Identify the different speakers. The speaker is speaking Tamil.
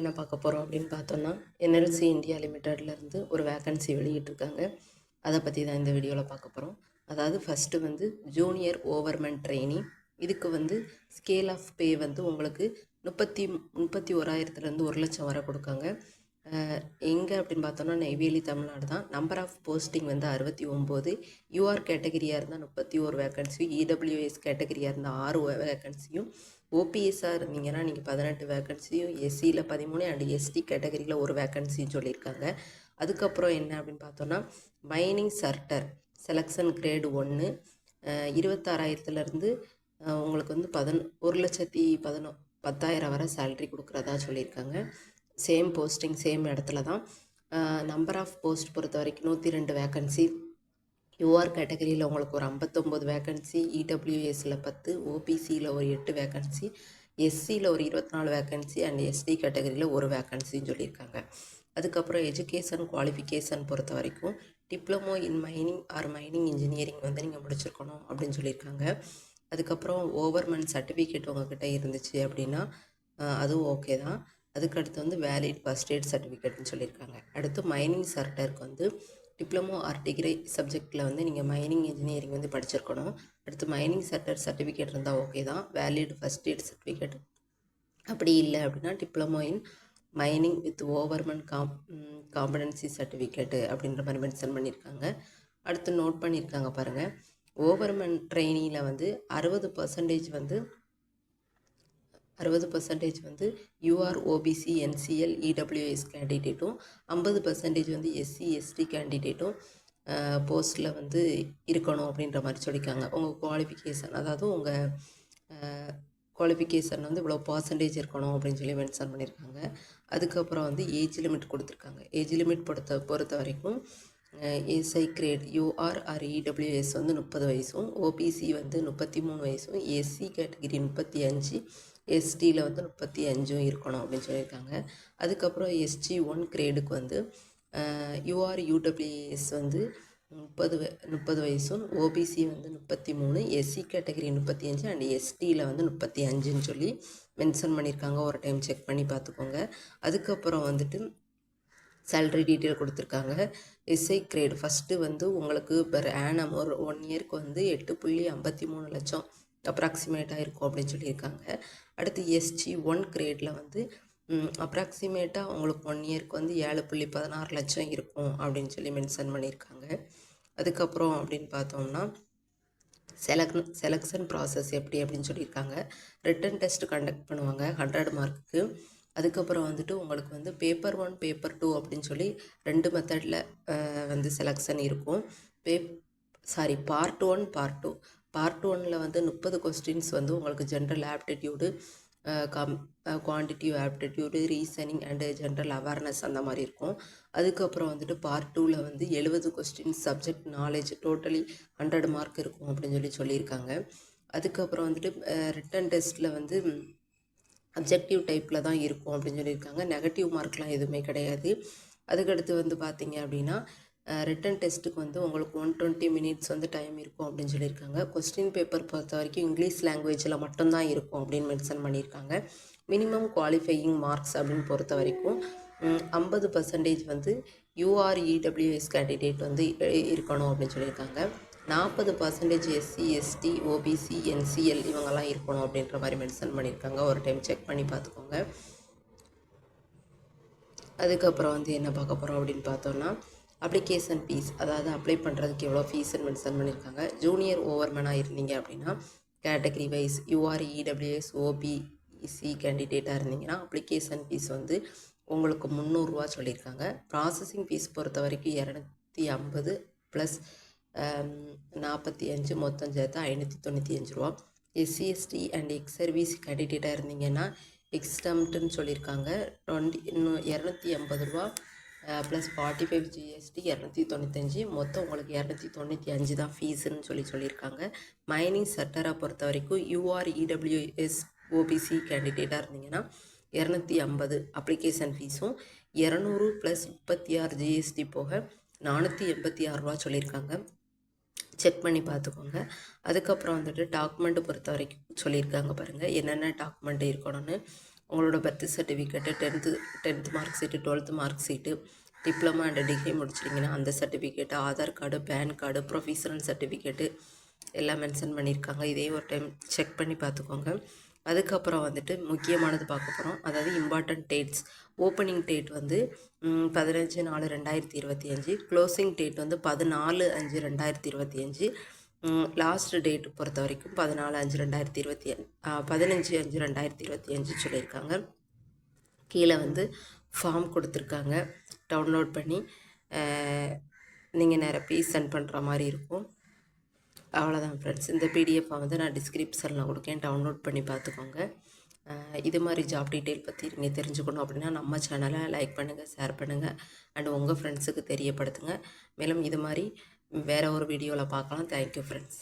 Speaker 1: என்ன பார்க்க போகிறோம் அப்படின்னு பார்த்தோன்னா என்எல்சி இந்தியா லிமிட்டட்லேருந்து ஒரு வேக்கன்சி வெளியிட்டிருக்காங்க. அதை பற்றி தான் இந்த வீடியோவில் பார்க்க போகிறோம். அதாவது ஃபஸ்ட்டு வந்து ஜூனியர் ஓவர்மேன் ட்ரெயினி. இதுக்கு வந்து ஸ்கேல் ஆஃப் பே வந்து உங்களுக்கு 31,000லேருந்து 1,00,000 வரை கொடுக்காங்க. எங்கே அப்படின்னு பார்த்தோன்னா நெய்வேலி தமிழ்நாடு தான். நம்பர் ஆஃப் போஸ்டிங் வந்து 69. யூஆர் கேட்டகரியாக இருந்தால் 31 வேக்கன்சியும், இடபிள்யூஎஸ் கேட்டகரியாக இருந்தால் 6 வேக்கன்சியும், ஓபிஎஸ்ஸாக இருந்தீங்கன்னா நீங்கள் 18 வேக்கன்சியும், எஸ்சியில் 13 அண்ட் எஸ்டி கேட்டகரியில் ஒரு வேக்கன்சின்னு சொல்லியிருக்காங்க. அதுக்கப்புறம் என்ன அப்படின்னு பார்த்தோன்னா மைனிங் சர்ட்டர் செலெக்ஷன் கிரேடு 1 26,000லேருந்து உங்களுக்கு வந்து 1,10,10,000 வரை சேல்ரி கொடுக்குறதா சொல்லியிருக்காங்க. சேம் போஸ்டிங் சேம் இடத்துல தான். நம்பர் ஆஃப் போஸ்ட் பொறுத்த வரைக்கும் 102 வேக்கன்சி. யூஆர் கேட்டகரியில் உங்களுக்கு ஒரு 59 வேக்கன்சி, இடபிள்யூஎஸில் 10, ஓபிசியில் ஒரு 8 வேக்கன்சி, எஸ்சியில் ஒரு 24 வேக்கன்சி அண்ட் எஸ்டி கேட்டகரியில் ஒரு வேக்கன்சின்னு சொல்லியிருக்காங்க. அதுக்கப்புறம் எஜுகேஷன் குவாலிஃபிகேஷன் பொறுத்த வரைக்கும் diploma in mining or mining engineering வந்து நீங்கள் முடிச்சிருக்கணும் அப்படின்னு சொல்லியிருக்காங்க. அதுக்கப்புறம் ஓவர்மேன் சர்டிஃபிகேட் உங்கள்கிட்ட இருந்துச்சு அப்படின்னா அதுவும் ஓகே தான். அதுக்கடுத்து வந்து வேலிட் ஃபர்ஸ்ட் எய்ட் சர்டிஃபிகேட்னு சொல்லியிருக்காங்க. அடுத்து மைனிங் சர்ட்டருக்கு வந்து டிப்ளமோ ஆர் டிகிரி சப்ஜெக்டில் வந்து நீங்கள் மைனிங் இன்ஜினியரிங் வந்து படிச்சிருக்கணும். அடுத்து மைனிங் சர்ட்டர் சர்டிஃபிகேட் இருந்தால் ஓகே தான். வேலிட் ஃபர்ஸ்ட் எய்ட் சர்டிஃபிகேட் அப்படி இல்லை அப்படின்னா diploma in mining with overman competency certificate அப்படின்ற மாதிரி மென்ஷன் பண்ணியிருக்காங்க. அடுத்து நோட் பண்ணியிருக்காங்க பாருங்கள். ஓவர்மேன் ட்ரெயினியில் வந்து 60% வந்து யூஆர் ஓபிசி என்சிஎல் இடபிள்யூஎஸ் கேண்டிடேட்டும், 50% வந்து எஸ்சி எஸ்டி கேண்டிடேட்டும் போஸ்ட்டில் வந்து இருக்கணும் அப்படின்ற மாதிரி சொல்லியிருக்காங்க. உங்கள் குவாலிஃபிகேஷன், அதாவது உங்கள் குவாலிஃபிகேஷன் வந்து இவ்வளோ பர்சன்டேஜ் இருக்கணும் அப்படின்னு சொல்லி மென்ஷன் பண்ணியிருக்காங்க. அதுக்கப்புறம் வந்து ஏஜ் லிமிட் கொடுத்துருக்காங்க. ஏஜ் லிமிட் பொறுத்த வரைக்கும் SI grade UR or EWS வந்து 30 வயசும், ஓபிசி வந்து 33 வயசும், எஸ்சி கேட்டகிரி 35, எஸ்டியில் வந்து 35 இருக்கணும் அப்படின்னு சொல்லியிருக்காங்க. அதுக்கப்புறம் SG1 கிரேடுக்கு வந்து யூஆர் யூடபிள்யூஎஸ் வந்து 30 வயசும், ஓபிசி வந்து 33, எஸ்சி கேட்டகரி 35 அண்ட் எஸ்டியில் வந்து 35ன்னு சொல்லி மென்ஷன் பண்ணியிருக்காங்க. ஒரு டைம் செக் பண்ணி பார்த்துக்கோங்க. அதுக்கப்புறம் வந்துட்டு சேல்ரி டீட்டெயில் கொடுத்துருக்காங்க. எஸ்ஐ கிரேட் ஃபஸ்ட்டு வந்து உங்களுக்கு பெர் ஆனம் ஒரு 1 இயருக்கு வந்து 8.53 லட்சம் அப்ராக்சிமேட்டாக இருக்கும் அப்படின்னு சொல்லியிருக்காங்க. அடுத்து SG1 கிரேடில் வந்து அப்ராக்சிமேட்டாக உங்களுக்கு 1 இயருக்கு வந்து 7.16 லட்சம் இருக்கும் அப்படின்னு சொல்லி மென்ஷன் பண்ணியிருக்காங்க. அதுக்கப்புறம் அப்படின்னு பார்த்தோம்னா செலெக்ஷன் ப்ராசஸ் எப்படி அப்படின்னு சொல்லியிருக்காங்க. ரிட்டன் டெஸ்ட் கண்டக்ட் பண்ணுவாங்க 100 மார்க்குக்கு. அதுக்கப்புறம் வந்துட்டு உங்களுக்கு வந்து பேப்பர் 1 பேப்பர் 2 அப்படின்னு சொல்லி 2 மெத்தடில் வந்து செலெக்ஷன் இருக்கும். Part 1 part 2. பார்ட் 1ல் வந்து 30 கொஸ்டின்ஸ் வந்து உங்களுக்கு general aptitude, quantitative aptitude, reasoning and general awareness அந்த மாதிரி இருக்கும். அதுக்கப்புறம் வந்துட்டு பார்ட் 2ல் வந்து 70 questions subject knowledge totally 100 mark இருக்கும் அப்படின்னு சொல்லியிருக்காங்க. அதுக்கப்புறம் வந்துட்டு ரிட்டன் டெஸ்ட்டில் வந்து அப்ஜெக்டிவ் டைப்பில் தான் இருக்கும் அப்படின்னு சொல்லியிருக்காங்க. நெகட்டிவ் மார்க்லாம் எதுவுமே கிடையாது. அதுக்கடுத்து வந்து பார்த்திங்க அப்படின்னா ரிட்டன் டெஸ்ட்டுக்கு வந்து உங்களுக்கு 120 மினிட்ஸ் வந்து டைம் இருக்கும் அப்படின்னு சொல்லியிருக்காங்க. கொஸ்டின் பேப்பர் பொறுத்த வரைக்கும் இங்கிலீஷ் லாங்குவேஜில் மட்டும்தான் இருக்கும் அப்படின்னு மென்ஷன் பண்ணியிருக்காங்க. மினிமம் குவாலிஃபையிங் மார்க்ஸ் அப்படின்னு பொறுத்த வரைக்கும் 50% வந்து யூஆர்இடபிள்யூஎஸ் கேண்டிடேட் வந்து இருக்கணும் அப்படின்னு சொல்லியிருக்காங்க. 40% எஸ்சி எஸ்டி ஓபிசி என்சிஎல் இவங்கெல்லாம் இருக்கணும் அப்படின்ற மாதிரி மென்ஷன் பண்ணியிருக்காங்க. ஒரு டைம் செக் பண்ணி பார்த்துக்கோங்க. அதுக்கப்புறம் வந்து என்ன பார்க்க போகிறோம் அப்படின்னு பார்த்தோன்னா அப்ளிகேஷன் ஃபீஸ், அதாவது அப்ளை பண்ணுறதுக்கு எவ்வளோ ஃபீஸ்ன்னு மென்ஷன் பண்ணியிருக்காங்க. ஜூனியர் ஓவர்மேனாக இருந்தீங்க அப்படின்னா கேட்டகரி வைஸ் யூஆர்இடபிள்யூஎஸ் ஓபிசி கேண்டிடேட்டாக இருந்தீங்கன்னா அப்ளிகேஷன் ஃபீஸ் வந்து உங்களுக்கு 300 ரூபா சொல்லியிருக்காங்க. ப்ராசஸிங் ஃபீஸ் பொறுத்த வரைக்கும் 250 ப்ளஸ் 45 மொத்தம் சேர்த்து 595 ரூபா. SC ST and ex service கேண்டிடேட்டாக இருந்தீங்கன்னா எக்ஸ்டம்ப்டுன்னு சொல்லியிருக்காங்க. 280 ரூபா ப்ளஸ் 45 GST 295, மொத்தம் உங்களுக்கு 295 தான் ஃபீஸுன்னு சொல்லியிருக்காங்க. மைனிங் சர்ட்டரை பொறுத்த வரைக்கும் யூஆர்இடபிள்யூஎஸ் ஓபிசி கேண்டிடேட்டாக இருந்தீங்கன்னா 250 அப்ளிகேஷன் ஃபீஸும், 200 ப்ளஸ் 36 GST போக 486 ரூபா சொல்லியிருக்காங்க. செக் பண்ணி பார்த்துக்கோங்க. அதுக்கப்புறம் வந்துட்டு டாக்குமெண்ட்டு பொறுத்த வரைக்கும் சொல்லியிருக்காங்க பாருங்கள் என்னென்ன டாக்குமெண்ட் இருக்கணும்னு. உங்களோட birth certificate, 10th mark sheet, 12th mark sheet, diploma and degree முடிச்சிட்டிங்கன்னா அந்த certificate, Aadhaar card, PAN card, professional certificate எல்லாம் மென்ஷன் பண்ணியிருக்காங்க. இதையும் ஒரு டைம் செக் பண்ணி பார்த்துக்கோங்க. அதுக்கப்புறம் வந்துட்டு முக்கியமானது பார்க்க போகிறோம். அதாவது இம்பார்ட்டன்ட் டேட்ஸ். ஓப்பனிங் டேட் வந்து 15/4/2025, க்ளோசிங் டேட் வந்து 14/5/2025, லாஸ்ட் டேட் பொறுத்த வரைக்கும் 14/5/2025 15/5/2025 சொல்லியிருக்காங்க. கீழே வந்து ஃபார்ம் கொடுத்துருக்காங்க. டவுன்லோட் பண்ணி நீங்கள் நிரப்பி சென்ட் பண்ணுற மாதிரி இருக்கும். அவ்வளோதான் ஃப்ரெண்ட்ஸ். இந்த பிடிஎஃப்பை வந்து நான் டிஸ்கிரிப்ஷனில் கொடுக்கேன், டவுன்லோட் பண்ணி பார்த்துக்கோங்க. இது மாதிரி ஜாப் டீட்டெயில் பற்றி நீங்கள் தெரிஞ்சுக்கணும் அப்படின்னா நம்ம சேனலை லைக் பண்ணுங்கள், ஷேர் பண்ணுங்கள் அண்ட் உங்கள் ஃப்ரெண்ட்ஸுக்கு தெரியப்படுத்துங்க. மேலும் இது மாதிரி வேறு ஒரு வீடியோவில் பார்க்கலாம். Thank you friends.